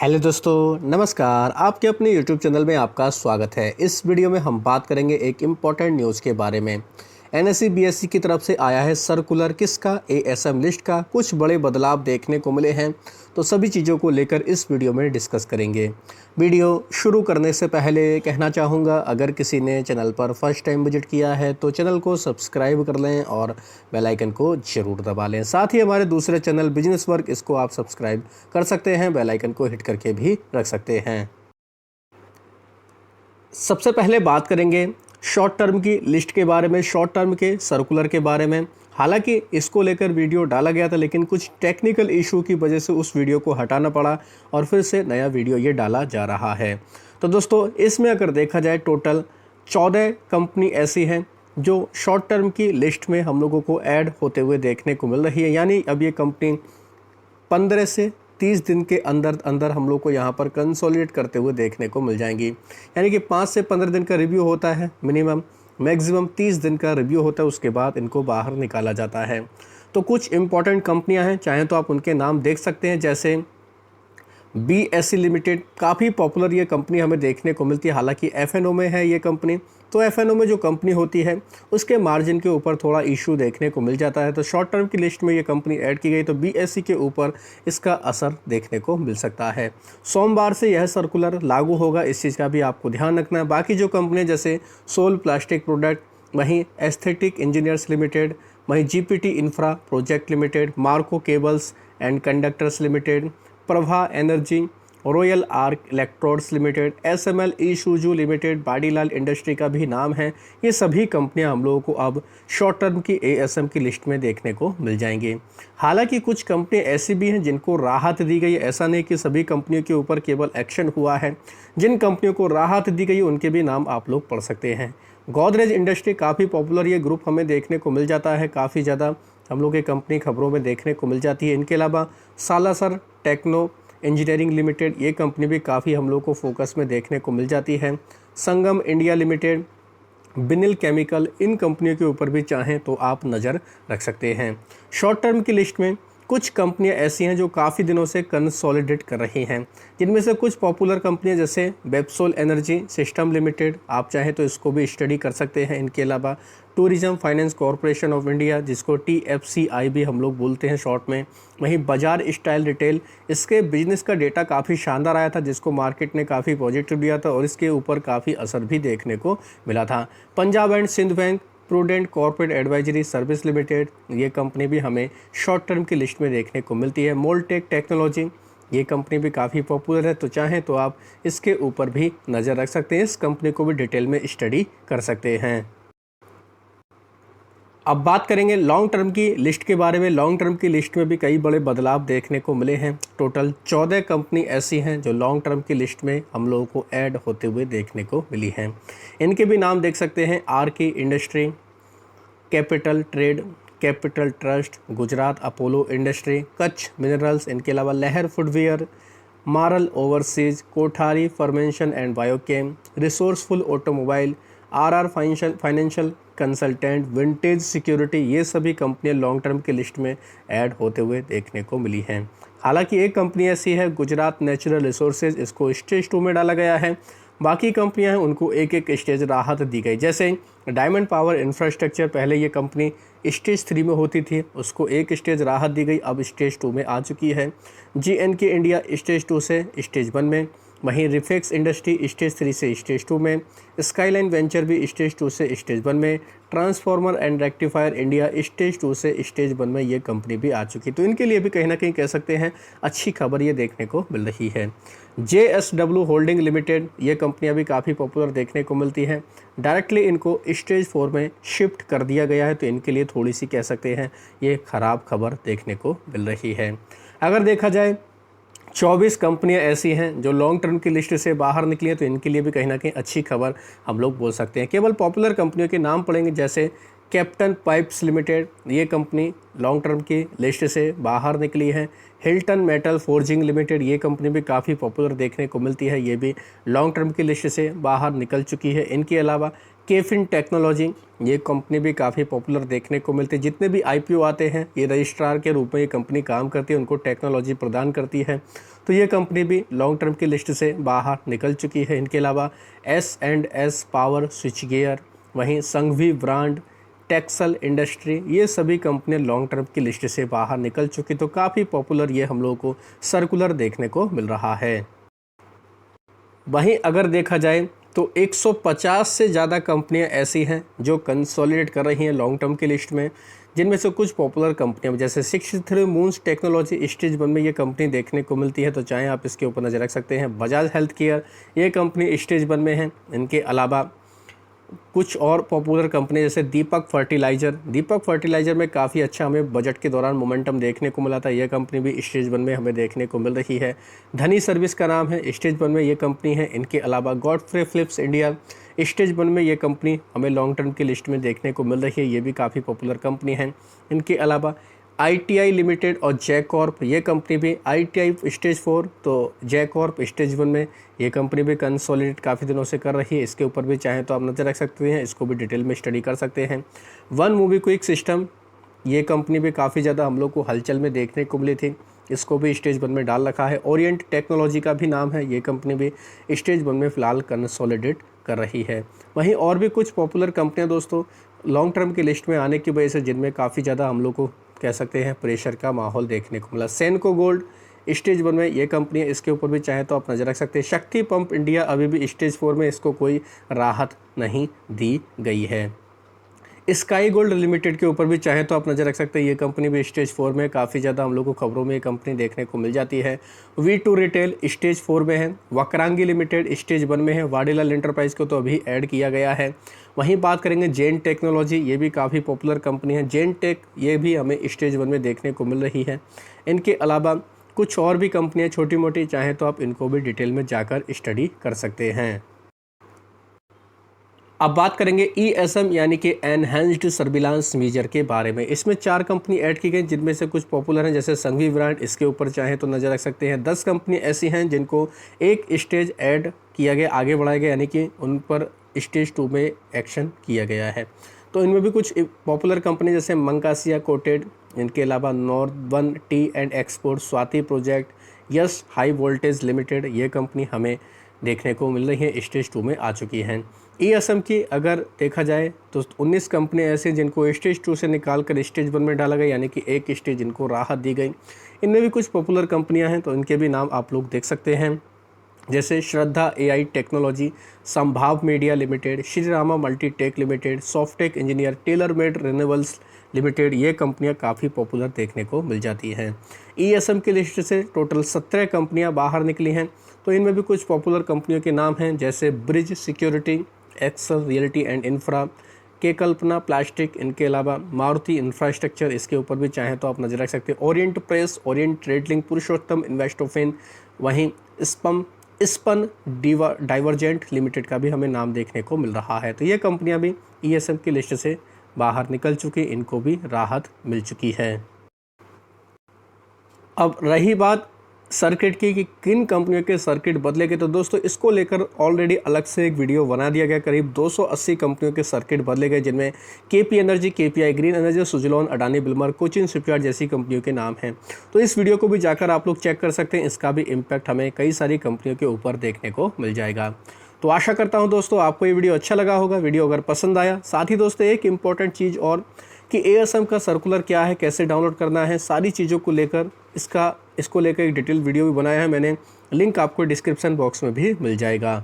Hello दोस्तों, नमस्कार। आपके अपने यूट्यूब चैनल में आपका स्वागत है। इस वीडियो में हम बात करेंगे एक इम्पॉर्टेंट न्यूज़ के बारे में। एनएससी बीएससी की तरफ से आया है सर्कुलर, किसका? एएसएम लिस्ट का। कुछ बड़े बदलाव देखने को मिले हैं, तो सभी चीज़ों को लेकर इस वीडियो में डिस्कस करेंगे। वीडियो शुरू करने से पहले कहना चाहूँगा, अगर किसी ने चैनल पर फर्स्ट टाइम विजिट किया है तो चैनल को सब्सक्राइब कर लें और बेल आइकन को ज़रूर दबा लें। साथ ही हमारे दूसरे चैनल बिजनेस वर्क, इसको आप सब्सक्राइब कर सकते हैं, बेल आइकन को हिट करके भी रख सकते हैं। सबसे पहले बात करेंगे शॉर्ट टर्म की लिस्ट के बारे में, शॉर्ट टर्म के सर्कुलर के बारे में। हालांकि इसको लेकर वीडियो डाला गया था, लेकिन कुछ टेक्निकल इशू की वजह से उस वीडियो को हटाना पड़ा और फिर से नया वीडियो ये डाला जा रहा है। तो दोस्तों, इसमें अगर देखा जाए टोटल 14 कंपनी ऐसी हैं जो शॉर्ट टर्म की लिस्ट में हम लोगों को ऐड होते हुए देखने को मिल रही है। यानी अब ये कंपनी 15 से 30 दिन के अंदर अंदर हम लोग को यहाँ पर कंसोलिडेट करते हुए देखने को मिल जाएंगी। यानी कि 5 से 15 दिन का रिव्यू होता है मिनिमम, मैक्सिमम 30 दिन का रिव्यू होता है, उसके बाद इनको बाहर निकाला जाता है। तो कुछ इंपॉर्टेंट कंपनियां हैं, चाहे तो आप उनके नाम देख सकते हैं, जैसे बीएससी लिमिटेड। काफ़ी पॉपुलर ये कंपनी हमें देखने को मिलती है, हालांकि एफएनओ में है ये कंपनी। तो एफएनओ में जो कंपनी होती है उसके मार्जिन के ऊपर थोड़ा इशू देखने को मिल जाता है, तो शॉर्ट टर्म की लिस्ट में ये कंपनी ऐड की गई, तो बीएससी के ऊपर इसका असर देखने को मिल सकता है। सोमवार से यह सर्कुलर लागू होगा, इस चीज़ का भी आपको ध्यान रखना है। बाकी जो कंपनी जैसे सोल प्लास्टिक प्रोडक्ट, वहीं एस्थेटिक इंजीनियर्स लिमिटेड, वहीं GPT infra project limited, Marco cables and conductors limited, Prabha energy, royal arc electrodes limited, SML Isuzu limited, Vadilal industry का भी नाम है। ये सभी कंपनियां हम लोगों को अब शॉर्ट टर्म की एएसएम की लिस्ट में देखने को मिल जाएंगी। हालांकि कुछ कंपनियां ऐसी भी हैं जिनको राहत दी गई। ऐसा नहीं कि सभी कंपनियों के ऊपर केवल एक्शन हुआ है। जिन कंपनियों को राहत दी गई उनके भी नाम आप लोग पढ़ सकते हैं। गोदरेज इंडस्ट्री काफ़ी पॉपुलर ये ग्रुप हमें देखने को मिल जाता है, काफ़ी ज़्यादा हम लोग ये कंपनी खबरों में देखने को मिल जाती है। इनके अलावा सालासर टेक्नो इंजीनियरिंग लिमिटेड, ये कंपनी भी काफ़ी हम लोग को फोकस में देखने को मिल जाती है। संगम इंडिया लिमिटेड, बिनिल केमिकल, इन कंपनियों के ऊपर भी चाहें तो आप नज़र रख सकते हैं। शॉर्ट टर्म की लिस्ट में कुछ कंपनियां ऐसी हैं जो काफ़ी दिनों से कंसोलिडेट कर रही हैं, जिनमें से कुछ पॉपुलर कंपनियां जैसे बेप्सोल एनर्जी सिस्टम लिमिटेड, आप चाहें तो इसको भी स्टडी कर सकते हैं। इनके अलावा tourism finance corporation of India, जिसको TFCI भी हम लोग बोलते हैं शॉर्ट में, वहीं बाजार स्टाइल रिटेल, इसके बिजनेस का डेटा काफ़ी शानदार आया था, जिसको मार्केट ने काफ़ी पॉजिटिव दिया था और इसके ऊपर काफ़ी असर भी देखने को मिला था। Punjab and Sindh bank, prudent corporate advisory service limited, ये कंपनी भी हमें शॉर्ट टर्म की लिस्ट में देखने को मिलती है। मोलटेक टेक्नोलॉजी, ये कंपनी भी काफ़ी पॉपुलर है, तो चाहें तो आप इसके ऊपर भी नज़र रख सकते हैं। इस कंपनी को भी डिटेल में स्टडी कर सकते हैं। अब बात करेंगे लॉन्ग टर्म की लिस्ट के बारे में। लॉन्ग टर्म की लिस्ट में भी कई बड़े बदलाव देखने को मिले हैं। टोटल 14 कंपनी ऐसी हैं जो लॉन्ग टर्म की लिस्ट में हम लोगों को ऐड होते हुए देखने को मिली हैं। इनके भी नाम देख सकते हैं, RK industry, capital trade, capital trust, Gujarat Apollo industry, Kutch minerals, इनके अलावा Lahar footwear, Maral overseas, Kothari formation and biochem, resourceful automobile, RR financial consultant, vintage security, ये सभी कंपनियां लॉन्ग टर्म की लिस्ट में ऐड होते हुए देखने को मिली हैं। हालांकि एक कंपनी ऐसी है गुजरात नेचुरल रिसोर्सेज, इसको स्टेज 2 में डाला गया है। बाकी कंपनियां हैं उनको एक एक स्टेज राहत दी गई। जैसे डायमंड पावर इंफ्रास्ट्रक्चर, पहले ये कंपनी स्टेज 3 में होती थी, उसको एक स्टेज राहत दी गई, अब स्टेज 2 में आ चुकी है। GNK इंडिया स्टेज 2 से स्टेज 1 में, वहीं रिफेक्स इंडस्ट्री स्टेज 3 से स्टेज 2 में, स्काईलाइन वेंचर भी स्टेज 2 से स्टेज 1 में, transformer and rectifier India stage 2 से स्टेज 1 में ये कंपनी भी आ चुकी। तो इनके लिए भी कहीं ना कहीं कह सकते हैं अच्छी खबर ये देखने को मिल रही है। JSW होल्डिंग लिमिटेड, ये कंपनियां भी काफ़ी पॉपुलर देखने को मिलती हैं। डायरेक्टली इनको स्टेज 4 में शिफ्ट कर दिया गया है, तो इनके लिए थोड़ी सी कह सकते हैं ये ख़राब खबर देखने को मिल रही है। अगर देखा जाए 24 कंपनियां ऐसी हैं जो लॉन्ग टर्म की लिस्ट से बाहर निकली हैं, तो इनके लिए भी कहीं ना कहीं अच्छी खबर हम लोग बोल सकते हैं। केवल पॉपुलर कंपनियों के नाम पड़ेंगे, जैसे कैप्टन पाइप्स लिमिटेड, ये कंपनी लॉन्ग टर्म की लिस्ट से बाहर निकली है। हिल्टन मेटल फोर्जिंग लिमिटेड, ये कंपनी भी काफ़ी पॉपुलर देखने को मिलती है, ये भी लॉन्ग टर्म की लिस्ट से बाहर निकल चुकी है। इनके अलावा केफिन टेक्नोलॉजी, ये कंपनी भी काफ़ी पॉपुलर देखने को मिलती है। जितने भी आईपीओ आते हैं ये रजिस्ट्रार के रूप में ये कंपनी काम करती है, उनको टेक्नोलॉजी प्रदान करती है। तो ये कंपनी भी लॉन्ग टर्म की लिस्ट से बाहर निकल चुकी है। इनके अलावा S&S पावर स्विच गियर, वहीं संघवी ब्रांड, टेक्सल इंडस्ट्री, ये सभी कंपनियां लॉन्ग टर्म की लिस्ट से बाहर निकल चुकी। तो काफ़ी पॉपुलर ये हम लोगों को सर्कुलर देखने को मिल रहा है। वहीं अगर देखा जाए तो 150 से ज़्यादा कंपनियां ऐसी हैं जो कंसोलिडेट कर रही हैं लॉन्ग टर्म की लिस्ट में, जिनमें से कुछ पॉपुलर कंपनियां जैसे 63 मून्स टेक्नोलॉजी स्टेज 1 में ये कंपनी देखने को मिलती है। तो चाहे आप इसके ऊपर नज़र रख सकते हैं। बजाज हेल्थ केयर, ये कंपनी स्टेज 1 में है। इनके अलावा कुछ और पॉपुलर कंपनी जैसे दीपक फर्टिलाइज़र में काफ़ी अच्छा हमें बजट के दौरान मोमेंटम देखने को मिला था। यह कंपनी भी स्टेज 1 में हमें देखने को मिल रही है। धनी सर्विस का नाम है, स्टेज 1 में ये कंपनी है। इनके अलावा गॉडफ्रे फिलिप्स इंडिया, स्टेज 1 में ये कंपनी हमें लॉन्ग टर्म की लिस्ट में देखने को मिल रही है। ये भी काफ़ी पॉपुलर कंपनी है। इनके अलावा ITI लिमिटेड और जैकॉर्प, ये कंपनी भी ITI स्टेज 4, तो जैकॉर्प स्टेज 1 में ये कंपनी भी कंसोलिडेट काफ़ी दिनों से कर रही है। इसके ऊपर भी चाहे तो आप नज़र रख सकते हैं, इसको भी डिटेल में स्टडी कर सकते हैं। वन मूवी क्विक सिस्टम, ये कंपनी भी काफ़ी ज़्यादा हम लोग को हलचल में देखने को मिली थी, इसको भी स्टेज 1 में डाल रखा है। ओरिएंट टेक्नोलॉजी का भी नाम है, ये कंपनी भी स्टेज 1 में फ़िलहाल कंसोलिडेट कर रही है। वहीं और भी कुछ पॉपुलर कंपनियां दोस्तों लॉन्ग टर्म की लिस्ट में आने की वजह से जिनमें काफ़ी ज़्यादा हम लोग को कह सकते हैं प्रेशर का माहौल देखने को मिला। सेनको गोल्ड स्टेज 1 में ये कंपनी है, इसके ऊपर भी चाहे तो आप नज़र रख सकते हैं। शक्ति पंप इंडिया अभी भी स्टेज 4 में, इसको कोई राहत नहीं दी गई है। स्काई गोल्ड लिमिटेड के ऊपर भी चाहे तो आप नज़र रख सकते हैं। ये कंपनी भी स्टेज 4 में, काफ़ी ज़्यादा हम लोग को खबरों में ये कंपनी देखने को मिल जाती है। V2 रिटेल स्टेज 4 में है। वक्रांगी लिमिटेड स्टेज 1 में है। वाडीलाल एंटरप्राइज को तो अभी ऐड किया गया है। वहीं बात करेंगे जेन टेक्नोलॉजी, ये भी काफ़ी पॉपुलर कंपनी है। जेन टेक, ये भी हमें स्टेज 1 में देखने को मिल रही है। इनके अलावा कुछ और भी कंपनियाँ छोटी मोटी, चाहे तो आप इनको भी डिटेल में जाकर स्टडी कर सकते हैं। अब बात करेंगे ESM यानी कि एनहेंस्ड सर्विलांस मेजर के बारे में। इसमें 4 कंपनी ऐड की गई, जिनमें से कुछ पॉपुलर हैं जैसे संघवी ब्रांड, इसके ऊपर चाहे तो नज़र रख सकते हैं। 10 कंपनी ऐसी हैं जिनको एक स्टेज ऐड किया गया, आगे बढ़ाया गया, यानी कि उन पर स्टेज 2 में एक्शन किया गया है। तो इनमें भी कुछ पॉपुलर कंपनी जैसे मंकासिया कोटेड, इनके अलावा northern T and export, Swati project, yes high voltage limited, ये कंपनी हमें देखने को मिल रही है, स्टेज 2 में आ चुकी हैं। ESM की अगर देखा जाए तो 19 कंपनी ऐसे जिनको स्टेज 2 से निकाल कर स्टेज 1 में डाला गया, यानी कि एक स्टेज इनको राहत दी गई। इनमें भी कुछ पॉपुलर कंपनियां हैं, तो इनके भी नाम आप लोग देख सकते हैं, जैसे Shraddha AI technology, Sambhav media limited, Shri Rama Multitech limited, Softech engineer, tailor made renewables limited, ये कंपनियां काफ़ी पॉपुलर देखने को मिल जाती हैं। ESM की लिस्ट से टोटल 17 कंपनियां बाहर निकली हैं। तो इनमें भी कुछ पॉपुलर कंपनियों के नाम हैं जैसे bridge security, excel realty and infra, K Kalpana plastic, इनके अलावा मारुति इंफ्रास्ट्रक्चर, इसके ऊपर भी चाहें तो आप नजर रख सकते हैं। ओरिएंट प्रेस, ओरिएंट ट्रेडलिंग, पुरुषोत्तम इन्वेस्टोफिन, वहीं स्पन डाइवर्जेंट लिमिटेड का भी हमें नाम देखने को मिल रहा है। तो ये कंपनियां भी ESM की लिस्ट से बाहर निकल चुकी, इनको भी राहत मिल चुकी है। अब रही बात सर्किट की कि किन कंपनियों के सर्किट बदले गए, तो दोस्तों इसको लेकर ऑलरेडी अलग से एक वीडियो बना दिया गया। करीब 280 कंपनियों के सर्किट बदले गए, जिनमें KP energy, KPI green energy, Suzlon, Adani Wilmar, Cochin shipyard जैसी कंपनियों के नाम हैं। तो इस वीडियो को भी जाकर आप लोग चेक कर सकते हैं, इसका भी इम्पैक्ट हमें कई सारी कंपनियों के ऊपर देखने को मिल जाएगा। तो आशा करता हूँ दोस्तों आपको ये वीडियो अच्छा लगा होगा। वीडियो अगर पसंद आया, साथ ही दोस्तों एक इम्पॉर्टेंट चीज़ और कि ESM का सर्कुलर क्या है, कैसे डाउनलोड करना है, सारी चीज़ों को लेकर इसको लेकर एक डिटेल वीडियो भी बनाया है मैंने, लिंक आपको डिस्क्रिप्शन बॉक्स में भी मिल जाएगा।